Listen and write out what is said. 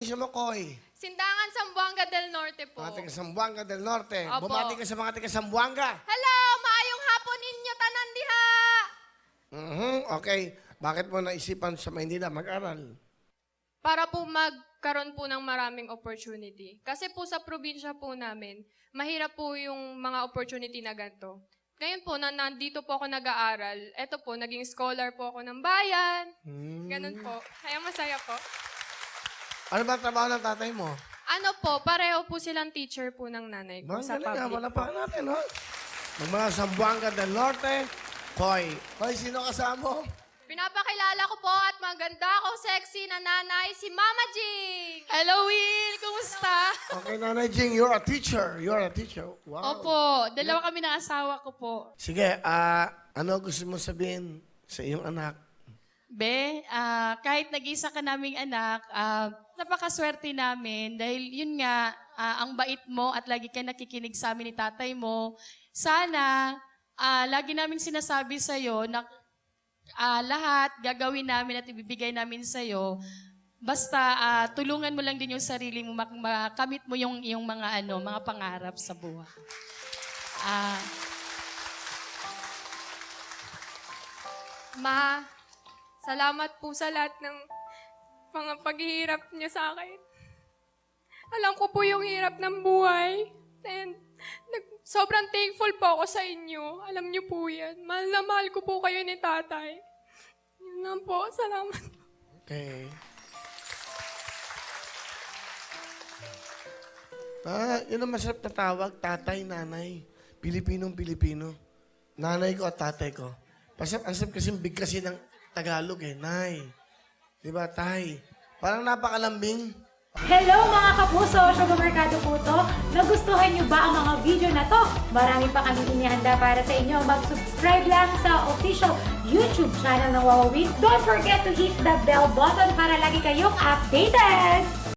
probinsya mo, Koy? Sindangan Zamboanga del Norte po. Mga taga Zamboanga del Norte. Opo. Bumati ka sa mga taga Zamboanga. Hello! Maayong hapon ninyo, tanan diha! Okay. Bakit mo naisipan sa Maynila mag-aral? Para po magkaroon po ng maraming opportunity. Kasi po sa probinsya po namin, mahirap po yung mga opportunity na ganito. Ngayon po, nandito po ako nag-aaral. Eto po, naging scholar po ako ng bayan. Ganun po. Kaya masaya po. Ano ba ang trabaho ng tatay mo? Ano po, pareho po silang teacher po ng nanay ko sa Galing nga, public. wala pa natin, ha? Ng mga Zamboanga del Norte, Koy. Koy, sino kasama mo? Pinapakilala ko po at maganda ako, sexy na nanay, si Mama Jing! Hello, Will! Kumusta? Okay, Nanay Jing, you're a teacher. You're a teacher. Wow. Opo, dalawa kami ng asawa ko po. Sige, ano gusto mo sabihin sa iyong anak? Be, kahit nag-isa ka naming anak, napakaswerte namin dahil yun nga, ang bait mo at lagi ka nakikinig sa amin ni tatay mo. Sana, lagi naming sinasabi sa'yo na lahat gagawin namin at ibibigay namin sa'yo. Basta tulungan mo lang din yung sarili mo, makamit mo yung mga pangarap sa buhay. Ma, salamat po sa lahat ng mga paghihirap niyo sa akin. Alam ko po yung hirap ng buhay. And sobrang thankful po ako sa inyo. Alam niyo po yan. Mahal na mahal ko po kayo ni tatay. Yun lang po. Salamat. Okay. Yun ang masarap na tawag, tatay, nanay. Pilipinong-Pilipino. Nanay ko at tatay ko. Ang sarap kasi bigkasin ng Tagalog eh, nay. Di ba, tay? Parang napakalambing. Hello mga kapuso! Sugar Mercado po to. Nagustuhan niyo ba ang mga video na to? Marami pa kami inihanda para sa inyo. Mag-subscribe lang sa official YouTube channel ng Wowowin. Don't forget to hit the bell button para lagi kayong updated!